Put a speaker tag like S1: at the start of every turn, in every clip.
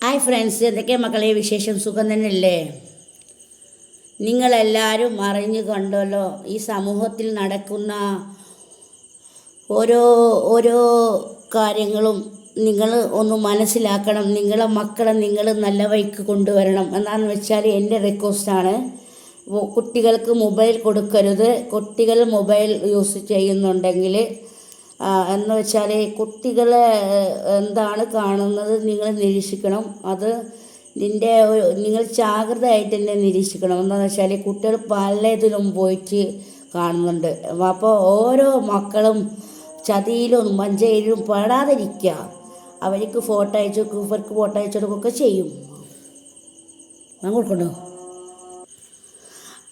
S1: Hi friends, എന്തൊക്കെ മക്കളെ വിശേഷം? സുഖം തന്നെയല്ലേ? നിങ്ങളെല്ലാവരും അറിഞ്ഞു കണ്ടല്ലോ ഈ സമൂഹത്തിൽ നടക്കുന്ന ഓരോ ഓരോ കാര്യങ്ങളും നിങ്ങൾ ഒന്ന് മനസ്സിലാക്കണം. നിങ്ങളെ മക്കളെ നിങ്ങൾ നല്ല വഴിക്ക് കൊണ്ടുവരണം. എന്താണെന്ന് വെച്ചാൽ എൻ്റെ റിക്വസ്റ്റാണ്, കുട്ടികൾക്ക് മൊബൈൽ കൊടുക്കരുത്. കുട്ടികൾ മൊബൈൽ യൂസ് ചെയ്യുന്നുണ്ടെങ്കിൽ എന്ന് വെച്ചാൽ കുട്ടികളെ എന്താണ് കാണുന്നത് നിങ്ങൾ നിരീക്ഷിക്കണം. അത് നിങ്ങൾ ജാഗ്രതയായിട്ട് തന്നെ നിരീക്ഷിക്കണം. എന്താണെന്ന് വെച്ചാൽ കുട്ടികൾ പലതിലും പോയിട്ട് കാണുന്നുണ്ട്. അപ്പോൾ ഓരോ മക്കളും ചതിയിലും മഞ്ചയിലും പെടാതിരിക്കുക. അവർക്ക് ഫോട്ടോ അയച്ചു കൊടുക്കും, ഇവർക്ക് ഫോട്ടോ അയച്ചു കൊടുക്കുകയൊക്കെ ചെയ്യും. കൊടുക്കണ്ടോ?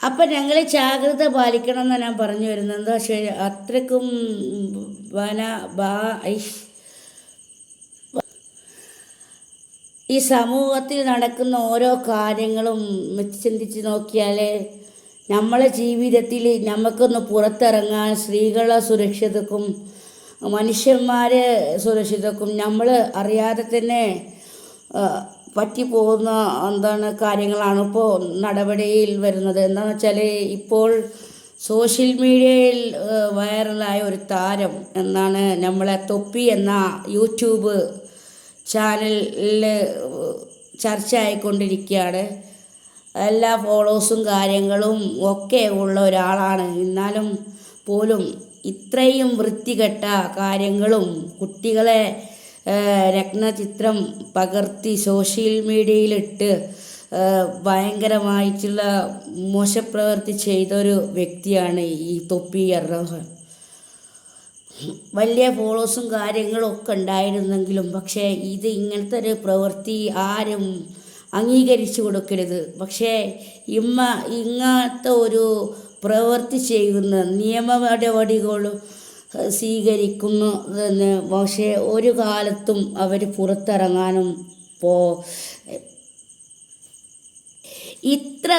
S1: അപ്പം ഞങ്ങൾ ജാഗ്രത പാലിക്കണം എന്നാണ് ഞാൻ പറഞ്ഞു വരുന്നത്. എന്താ വെച്ചാൽ അത്രയ്ക്കും ഈ സമൂഹത്തിൽ നടക്കുന്ന ഓരോ കാര്യങ്ങളും ചിന്തിച്ച് നോക്കിയാൽ നമ്മളെ ജീവിതത്തിൽ നമുക്കൊന്ന് പുറത്തിറങ്ങാൻ സ്ത്രീകളുടെ സുരക്ഷിതക്കും മനുഷ്യന്മാരെ സുരക്ഷിതക്കും നമ്മൾ അറിയാതെ തന്നെ പറ്റിപ്പോകുന്ന കാര്യങ്ങളാണ് ഇപ്പോൾ നടപടിയിൽ വരുന്നത്. എന്താണെന്ന് വെച്ചാൽ ഇപ്പോൾ സോഷ്യൽ മീഡിയയിൽ വൈറലായ ഒരു താരം എന്നാണ് നമ്മളെ തൊപ്പി എന്ന യൂട്യൂബ് ചാനലിൽ ചർച്ച ആയിക്കൊണ്ടിരിക്കുകയാണ്. എല്ലാ ഫോളോവേഴ്സും കാര്യങ്ങളും ഒക്കെ ഉള്ള ഒരാളാണ്. എന്നാലും പോലും ഇത്രയും വൃത്തികെട്ട കാര്യങ്ങളും കുട്ടികളെ രത്നചിത്രം പകർത്തി സോഷ്യൽ മീഡിയയിലിട്ട് ഭയങ്കരമായിട്ടുള്ള മോശപ്രവൃത്തി ചെയ്തൊരു വ്യക്തിയാണ് ഈ തൊപ്പി എറണാകുളം. വലിയ ഫോളോസും കാര്യങ്ങളും ഒക്കെ ഉണ്ടായിരുന്നെങ്കിലും പക്ഷേ ഇങ്ങനത്തെ ഒരു പ്രവൃത്തി ആരും അംഗീകരിച്ചു കൊടുക്കരുത്. പക്ഷേ ഇങ്ങനത്തെ ഒരു പ്രവൃത്തി ചെയ്യുന്ന നിയമ നടപടികളും സ്വീകരിക്കുന്നതെന്ന് പക്ഷേ ഒരു കാലത്തും അവർ പുറത്തിറങ്ങാനും ഇത്ര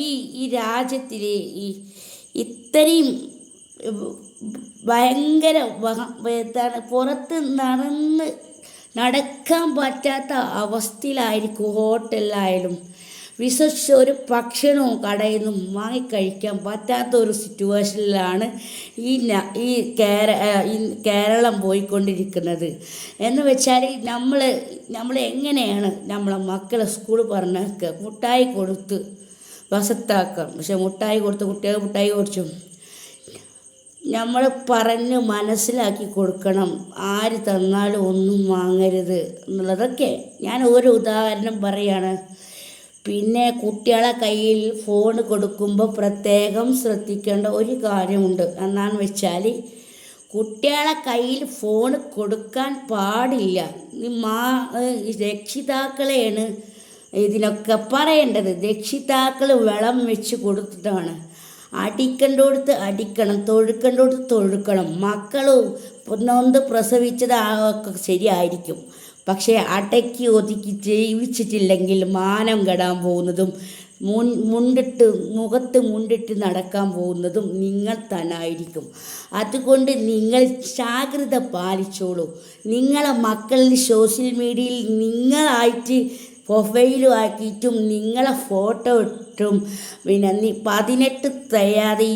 S1: ഈ രാജ്യത്തിൽ ഇത്രയും ഭയങ്കര പുറത്ത് നടക്കാൻ പറ്റാത്ത അവസ്ഥയിലായിരിക്കും. ഹോട്ടലിലായാലും വിശ്വസിച്ച് ഒരു ഭക്ഷണവും കടയിൽ നിന്നും വാങ്ങിക്കഴിക്കാൻ പറ്റാത്ത ഒരു സിറ്റുവേഷനിലാണ് ഈ കേരളം പോയിക്കൊണ്ടിരിക്കുന്നത്. എന്ന് വെച്ചാൽ നമ്മൾ എങ്ങനെയാണ് നമ്മളെ മക്കളെ സ്കൂൾ പറഞ്ഞേക്കുക, മുട്ടായി കൊടുത്ത് വസത്താക്കാം. പക്ഷെ മുട്ടായി കൊടുത്ത് കുട്ടികൾ മുട്ടായി കൊടുച്ചു നമ്മൾ പറഞ്ഞ് മനസ്സിലാക്കി കൊടുക്കണം. ആര് തന്നാലും ഒന്നും വാങ്ങരുത് എന്നുള്ളതൊക്കെ ഞാൻ ഒരു ഉദാഹരണം പറയാണ്. പിന്നെ കുട്ടികളെ കയ്യിൽ ഫോൺ കൊടുക്കുമ്പോൾ പ്രത്യേകം ശ്രദ്ധിക്കേണ്ട ഒരു കാര്യമുണ്ട്. എന്താണെന്ന് വെച്ചാൽ കുട്ടികളെ കയ്യിൽ ഫോൺ കൊടുക്കാൻ പാടില്ല. രക്ഷിതാക്കളെയാണ് ഇതിനൊക്കെ പറയേണ്ടത്. രക്ഷിതാക്കൾ വെള്ളം വെച്ച് കൊടുത്തിട്ടാണ്. അടിക്കണ്ടോടത്ത് അടിക്കണം, തൊഴുക്കണ്ടോടത്ത് തൊഴുക്കണം. മക്കൾ നൊന്ത് പ്രസവിച്ചത് ഒക്കെ ശരിയായിരിക്കും, പക്ഷേ അടക്കി ഒതുക്കി ജീവിച്ചിട്ടില്ലെങ്കിൽ മാനം കെടാൻ പോകുന്നതും മുഖത്ത് മുണ്ടിട്ട് നടക്കാൻ പോകുന്നതും നിങ്ങൾ തന്നെ ആയിരിക്കും. അതുകൊണ്ട് നിങ്ങൾ ജാഗ്രത പാലിച്ചോളൂ. നിങ്ങളെ മക്കളിൽ സോഷ്യൽ മീഡിയയിൽ നിങ്ങളായിട്ട് പ്രൊഫൈലും ആക്കിയിട്ടും നിങ്ങളെ ഫോട്ടോ ഇട്ടും പിന്നെ 18 തികയാതെ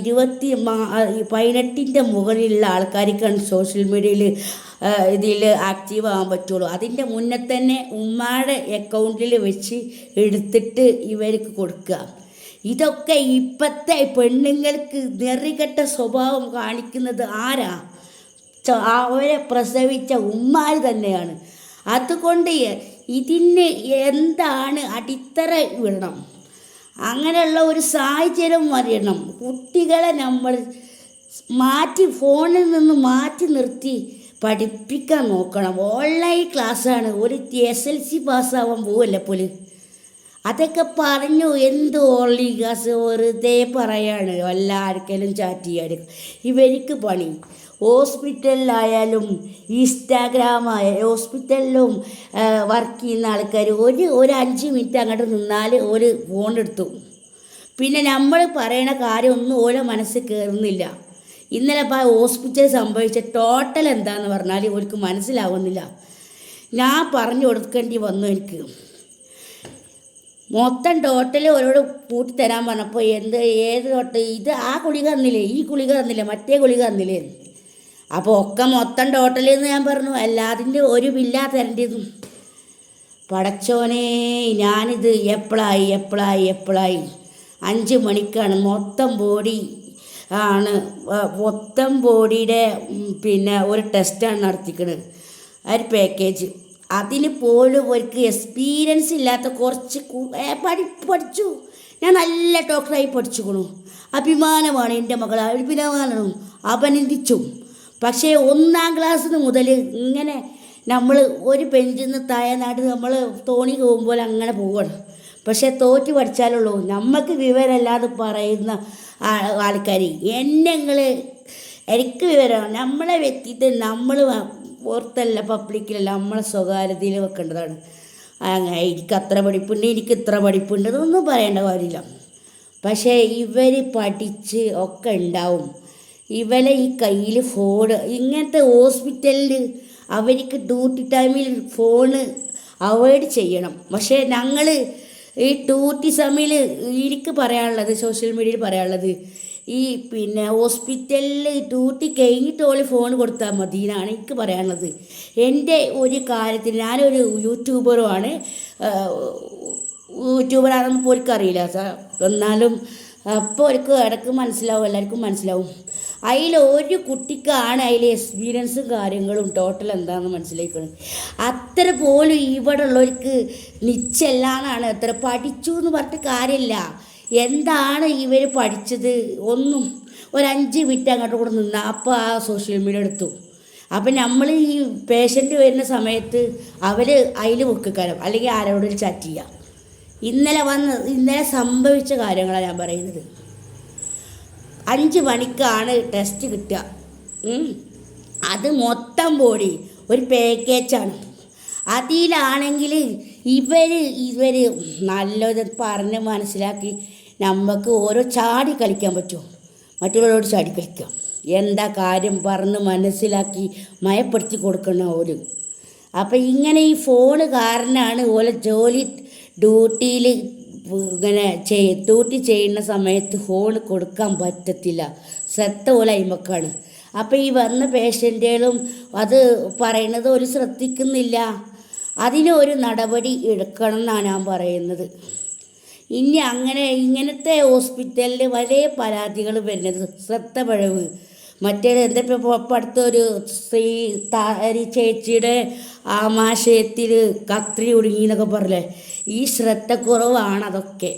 S1: 18ൻ്റെ മുകളിലുള്ള ആൾക്കാർക്കാണ് സോഷ്യൽ മീഡിയയിൽ ഇതിൽ ആക്റ്റീവ് ആകാൻ പറ്റുള്ളൂ. അതിൻ്റെ മുന്നേ തന്നെ ഉമ്മയുടെ അക്കൗണ്ടിൽ വെച്ച് എടുത്തിട്ട് ഇവർക്ക് കൊടുക്കുക. ഇതൊക്കെ ഇപ്പോഴത്തെ പെണ്ണുങ്ങൾക്ക് നെറികെട്ട സ്വഭാവം കാണിക്കുന്നത് ആരാ? അവരെ പ്രസവിച്ച ഉമ്മാർ തന്നെയാണ്. അതുകൊണ്ട് ഇതിന് എന്താണ് അടിത്തറ വിടണം. അങ്ങനെയുള്ള ഒരു സാഹചര്യം വരണം. കുട്ടികളെ നമ്മൾ ഫോണിൽ നിന്ന് മാറ്റി നിർത്തി പഠിപ്പിക്കാൻ നോക്കണം. ഓൺലൈൻ ക്ലാസ്സാണ്. ഒരു SLC പാസ്സാവാൻ പോവല്ലേ പോലും. അതൊക്കെ പറഞ്ഞു എന്ത് ഓൺലൈൻ ക്ലാസ് വെറുതെ പറയാണ്. എല്ലാവർക്കും ചാറ്റ് ചെയ്യാൻ ഇവർക്ക് പണി. ഹോസ്പിറ്റലിലായാലും ഹോസ്പിറ്റലിലും വർക്ക് ചെയ്യുന്ന ആൾക്കാർ ഒരു 5 മിനിറ്റ് അങ്ങോട്ട് നിന്നാൽ ഒരു ഫോൺ എടുത്തു. പിന്നെ നമ്മൾ പറയണ കാര്യമൊന്നും ഓരോ മനസ്സിൽ കയറുന്നില്ല. ഇന്നലെ ഹോസ്പിറ്റലിൽ സംഭവിച്ച ടോട്ടൽ എന്താണെന്ന് പറഞ്ഞാൽ അവർക്ക് മനസ്സിലാവുന്നില്ല. ഞാൻ പറഞ്ഞു കൊടുക്കേണ്ടി വന്നു എനിക്ക്. മൊത്തം ടോട്ടൽ അവരോട് കൂട്ടി തരാൻ പറഞ്ഞപ്പോൾ ഏത് ഇത് ആ ഗുളിക തന്നില്ലേ, ഈ ഗുളിക തന്നില്ലേ, മറ്റേ ഗുളിക തന്നില്ലേ. അപ്പോൾ ഒക്കെ മൊത്തം ടോട്ടൽ എന്ന് ഞാൻ പറഞ്ഞു, എല്ലാതിൻ്റെ ഒരു ബില്ലാ തരേണ്ടതും. പടച്ചോനെ, ഞാനിത് എപ്പോഴായി 5 മണിക്കാണ് മൊത്തം ബോഡിയുടെ പിന്നെ ഒരു ടെസ്റ്റാണ് നടത്തിക്കണത്, ഒരു പാക്കേജ്. അതിന് പോലും അവർക്ക് എക്സ്പീരിയൻസ് ഇല്ലാത്ത കുറച്ച് പഠിച്ചു. ഞാൻ നല്ല ഡോക്ടറായി പഠിച്ചുകൊണു, അഭിമാനമാണ് എൻ്റെ മകൾ, അഭിമാനമാണ്, അഭിനന്ദിച്ചു. പക്ഷേ 1ാം ക്ലാസ്സിന് മുതൽ ഇങ്ങനെ നമ്മൾ ഒരു ബെഞ്ചിൽ നിന്ന് താഴെനാട് നമ്മൾ തോണി പോകുമ്പോൾ അങ്ങനെ പോവുകയാണ്. പക്ഷേ തോറ്റ് പഠിച്ചാലുള്ളൂ നമുക്ക് വിവരമല്ലാതെ പറയുന്ന ആൾക്കാർ. എനിക്ക് വിവരമാണ്, നമ്മളെ വ്യക്തിത്വം നമ്മൾ പുറത്തല്ല, പബ്ലിക്കിലല്ല, നമ്മളെ സ്വകാര്യതയിൽ വെക്കേണ്ടതാണ്. എനിക്ക് അത്ര പഠിപ്പുണ്ട്, എനിക്ക് ഇത്ര പഠിപ്പുണ്ട്, ഇതൊന്നും പറയേണ്ട കാര്യമില്ല. പക്ഷേ ഇവർ പഠിച്ച് ഒക്കെ ഉണ്ടാവും. ഇവരെ ഈ കയ്യിൽ ഫോൺ, ഇങ്ങനത്തെ ഹോസ്പിറ്റലിൽ അവർക്ക് ഡ്യൂട്ടി ടൈമിൽ ഫോണ് അവോയ്ഡ് ചെയ്യണം. പക്ഷേ ഞങ്ങൾ ഈ ഡ്യൂട്ടി സമയത്തിൽ എനിക്ക് പറയാനുള്ളത്, സോഷ്യൽ മീഡിയയിൽ പറയാനുള്ളത്, ഈ പിന്നെ ഹോസ്പിറ്റലിൽ ഡ്യൂട്ടി കഴിഞ്ഞിട്ട് ഓള് ഫോൺ കൊടുത്താൽ മതി എന്നാണ് എനിക്ക് പറയാനുള്ളത്. എൻ്റെ ഒരു കാര്യത്തിൽ ഞാനൊരു യൂട്യൂബറുമാണ്, യൂട്യൂബറാണെന്ന് പോലും അറിയില്ല സാർ, എന്നാലും അപ്പോൾ അവർക്ക് ഇടയ്ക്ക് മനസ്സിലാവും, എല്ലാവർക്കും മനസ്സിലാവും. അതിലൊരു കുട്ടിക്കാണ് അതിൽ എക്സ്പീരിയൻസും കാര്യങ്ങളും ടോട്ടൽ എന്താണെന്ന് മനസ്സിലാക്കുന്നത്. അത്ര പോലും ഇവിടെ ഉള്ളവർക്ക് നിശ്ചയല്ലാന്നാണ്. അത്ര പഠിച്ചു എന്ന് പറഞ്ഞിട്ട് കാര്യമില്ല. എന്താണ് ഇവർ പഠിച്ചത് ഒന്നും ഒരു 5 മിനിറ്റ് അങ്ങോട്ട് കൂടെ നിന്നാൽ അപ്പോൾ ആ സോഷ്യൽ മീഡിയ എടുത്തു. അപ്പം നമ്മൾ ഈ പേഷ്യൻ്റ് വരുന്ന സമയത്ത് അവർ അതിൽ വെക്കാനും അല്ലെങ്കിൽ ആരോടും ചാറ്റ് ചെയ്യുക. ഇന്നലെ സംഭവിച്ച കാര്യങ്ങളാണ് ഞാൻ പറയുന്നത്. 5 മണിക്കാണ് ടെസ്റ്റ് കിട്ടുക. അത് മൊത്തം ബോഡി ഒരു പാക്കേജാണ്. അതിലാണെങ്കിൽ ഇവർ നല്ലത് പറഞ്ഞ് മനസ്സിലാക്കി നമുക്ക് ഓരോ ചാടി കളിക്കാൻ പറ്റുമോ, മറ്റുള്ളവരോട് ചാടി കളിക്കാം. എന്താ കാര്യം പറഞ്ഞ് മനസ്സിലാക്കി മയപ്പെടുത്തി കൊടുക്കണം ഓര്. അപ്പം ഇങ്ങനെ ഈ ഫോണ് കാരണമാണ് ഓരോ ഡ്യൂട്ടിയിൽ ഇങ്ങനെ ഡ്യൂട്ടി ചെയ്യുന്ന സമയത്ത് ഫോൺ കൊടുക്കാൻ പറ്റത്തില്ല, ശ്രദ്ധ പോലെ അയിമക്കാണ്. അപ്പോൾ ഈ വന്ന പേഷ്യൻറ്റുകളും അത് പറയുന്നത് ഒരു ശ്രദ്ധിക്കുന്നില്ല. അതിനൊരു നടപടി എടുക്കണം എന്നാണ് ഞാൻ പറയുന്നത്. ഇനി ഇങ്ങനത്തെ ഹോസ്പിറ്റലിൽ വലിയ പരാതികൾ വരുന്നത് ശ്രദ്ധ പിഴവ്. എന്തിപ്പോൾ അടുത്തൊരു ചേച്ചിയുടെ ആമാശയത്തിൽ കത്രി ഒടുങ്ങി എന്നൊക്കെ പറഞ്ഞേ, ഈ ശ്രദ്ധക്കുറവാണ് അതൊക്കെ.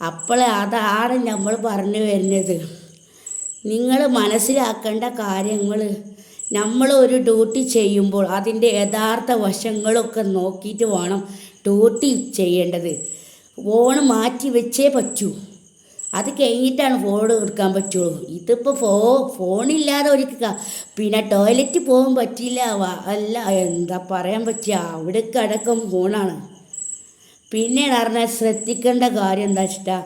S1: അപ്പോൾ അതാണ് നമ്മൾ പറഞ്ഞു വരുന്നത്. നിങ്ങൾ മനസ്സിലാക്കേണ്ട കാര്യങ്ങൾ, നമ്മൾ ഒരു ഡ്യൂട്ടി ചെയ്യുമ്പോൾ അതിൻ്റെ യഥാർത്ഥ വശങ്ങളൊക്കെ നോക്കിയിട്ട് വേണം ഡ്യൂട്ടി ചെയ്യേണ്ടത്. ഫോൺ മാറ്റി വെച്ചേ പറ്റൂ, അത് കഴിഞ്ഞിട്ടാണ് ഫോൺ എടുക്കാൻ പറ്റുള്ളൂ. ഇതിപ്പോൾ ഫോണില്ലാതെ ഒരിക്കൽ പിന്നെ ടോയ്ലറ്റ് പോകാൻ പറ്റില്ല, അല്ല എന്താ പറയാൻ പറ്റുക, അവിടേക്ക് അടക്കം ഫോണാണ്. പിന്നെ പറഞ്ഞാൽ ശ്രദ്ധിക്കേണ്ട കാര്യം എന്താ വെച്ചിട്ടാ,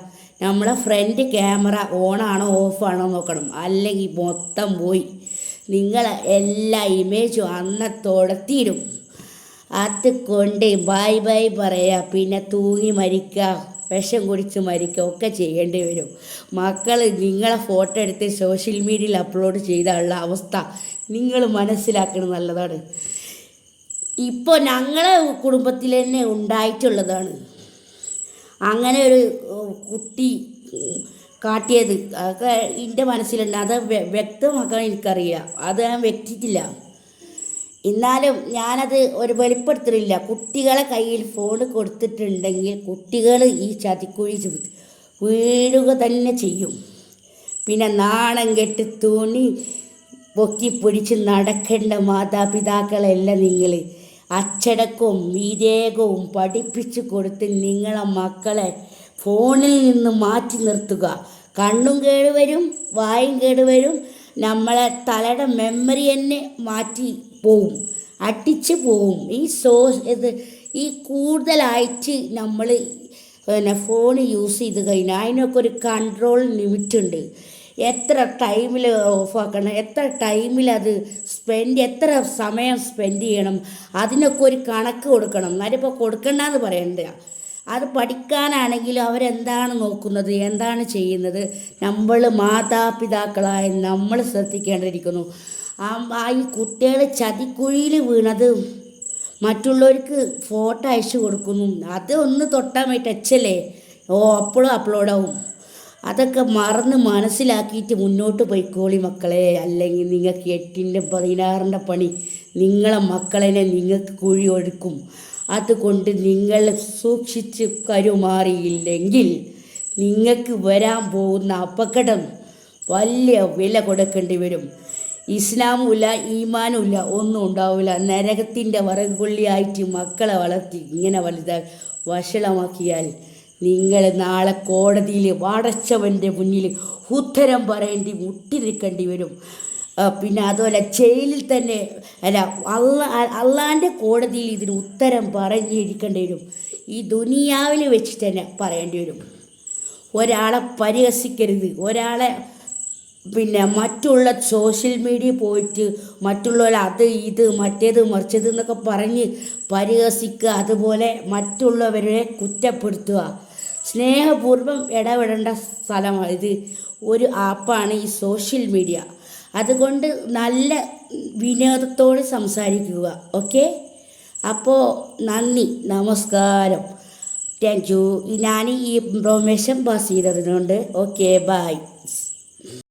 S1: നമ്മളെ ഫ്രണ്ട് ക്യാമറ ഓണാണോ ഓഫാണോ നോക്കണം, അല്ലെങ്കിൽ മൊത്തം പോയി നിങ്ങളെ എല്ലാ ഇമേജും അന്നത്തോടെ തീരും. അത് കൊണ്ട് ബൈ പറയുക, പിന്നെ തൂങ്ങി മരിക്കുക, വിഷം കുടിച്ച് മരിക്കുക ഒക്കെ ചെയ്യേണ്ടി വരും. മക്കൾ നിങ്ങളെ ഫോട്ടോ എടുത്ത് സോഷ്യൽ മീഡിയയിൽ അപ്ലോഡ് ചെയ്താലുള്ള അവസ്ഥ നിങ്ങൾ മനസ്സിലാക്കുന്നത് നല്ലതാണ്. ഇപ്പോൾ ഞങ്ങളെ കുടുംബത്തിൽ തന്നെ ഉണ്ടായിട്ടുള്ളതാണ് അങ്ങനെ ഒരു കുട്ടി കാട്ടിയത്. അതൊക്കെ എൻ്റെ മനസ്സിലുണ്ട്, അത് വ്യക്തമാക്കാൻ എനിക്കറിയാം, അത് ഞാൻ വ്യക്തിച്ചില്ല. എന്നാലും ഞാനത് ഒരു വെളിപ്പെടുത്തലില്ല. കുട്ടികളെ കയ്യിൽ ഫോൺ കൊടുത്തിട്ടുണ്ടെങ്കിൽ കുട്ടികൾ ഈ ചതിക്കുഴി വീഴുക തന്നെ ചെയ്യും. പിന്നെ നാണം കെട്ട് തുണി പൊക്കിപ്പിടിച്ച് നടക്കേണ്ട മാതാപിതാക്കളല്ല നിങ്ങൾ. അച്ചടക്കവും വിവേകവും പഠിപ്പിച്ചു കൊടുത്ത് നിങ്ങളെ മക്കളെ ഫോണിൽ നിന്ന് മാറ്റി നിർത്തുക. കണ്ണും കേടുവരും, വായും കേടുവരും, നമ്മളെ തലയുടെ മെമ്മറി തന്നെ മാറ്റി പോവും, അടിച്ച് പോവും. ഈ കൂടുതലായിട്ട് നമ്മൾ ഫോൺ യൂസ് ചെയ്ത് കഴിഞ്ഞാൽ അതിനൊക്കെ ഒരു കൺട്രോൾ ലിമിറ്റ് ഉണ്ട്. എത്ര ടൈമിൽ ഓഫാക്കണം, എത്ര ടൈമിൽ അത് എത്ര സമയം സ്പെൻഡ് ചെയ്യണം, അതിനൊക്കെ ഒരു കണക്ക് കൊടുക്കണം. എന്നാലിപ്പോൾ കൊടുക്കണ്ടെന്ന് പറയണ്ട. അത് പഠിക്കാനാണെങ്കിലും അവരെന്താണ് നോക്കുന്നത്, എന്താണ് ചെയ്യുന്നത്, നമ്മൾ മാതാപിതാക്കളായ നമ്മൾ ശ്രദ്ധിക്കേണ്ടിയിരിക്കുന്നു. ഈ കുട്ടികൾ ചതിക്കുഴിയിൽ വീണത് മറ്റുള്ളവർക്ക് ഫോട്ടോ അയച്ചു കൊടുക്കുന്നു. അത് ഒന്ന് തൊട്ടാൽ മതി, ടച്ചല്ലേ, അപ്പോഴും അപ്ലോഡാവും. അതൊക്കെ മറന്ന് മനസ്സിലാക്കിയിട്ട് മുന്നോട്ട് പോയിക്കോളി മക്കളെ. അല്ലെങ്കിൽ നിങ്ങൾക്ക് 8ൻ്റെ 16ൻ്റെ പണി നിങ്ങളെ മക്കളെ നിങ്ങൾക്ക് കുഴി ഒഴുക്കും. അതുകൊണ്ട് നിങ്ങൾ സൂക്ഷിച്ച് കരുമാറിയില്ലെങ്കിൽ നിങ്ങൾക്ക് വരാൻ പോകുന്ന അപകടം വലിയ വില കൊടുക്കേണ്ടി വരും. ഇസ്ലാമുമില്ല, ഈമാനുമില്ല, ഒന്നും ഉണ്ടാവില്ല. നരകത്തിൻ്റെ വറകുകൊള്ളിയായിട്ട് മക്കളെ വളർത്തി ഇങ്ങനെ വഷളമാക്കിയാൽ നിങ്ങൾ നാളെ കോടതിയിൽ അടച്ചവൻ്റെ മുന്നിൽ ഉത്തരം പറയേണ്ടി മുട്ടി നിൽക്കേണ്ടി വരും. പിന്നെ അതുപോലെ ജയിലിൽ തന്നെ അല്ല, അള്ളാൻ്റെ കോടതിയിൽ ഇതിന് ഉത്തരം പറഞ്ഞിരിക്കേണ്ടി വരും. ഈ ദുനിയാവിൽ വെച്ച് തന്നെ പറയേണ്ടി വരും. ഒരാളെ പരിഹസിക്കരുത്. ഒരാളെ മറ്റുള്ള സോഷ്യൽ മീഡിയ പോയിട്ട് മറ്റുള്ളവരെ അത് ഇത് മറ്റേത് മറിച്ചത് എന്നൊക്കെ പറഞ്ഞ് പരിഹസിക്കുക, അതുപോലെ മറ്റുള്ളവരെ കുറ്റപ്പെടുത്തുക. സ്നേഹപൂർവ്വം ഇടപെടേണ്ട സ്ഥലമാണ് ഇത്. ഒരു ആപ്പാണ് ഈ സോഷ്യൽ മീഡിയ. അതുകൊണ്ട് നല്ല വിനോദത്തോട് സംസാരിക്കുക. ഓക്കെ, അപ്പോൾ നന്ദി, നമസ്കാരം, താങ്ക് യു. ഞാൻ ഈ ഇൻഫോർമേഷൻ പാസ് ചെയ്തതുകൊണ്ട് ഓക്കെ, ബൈ.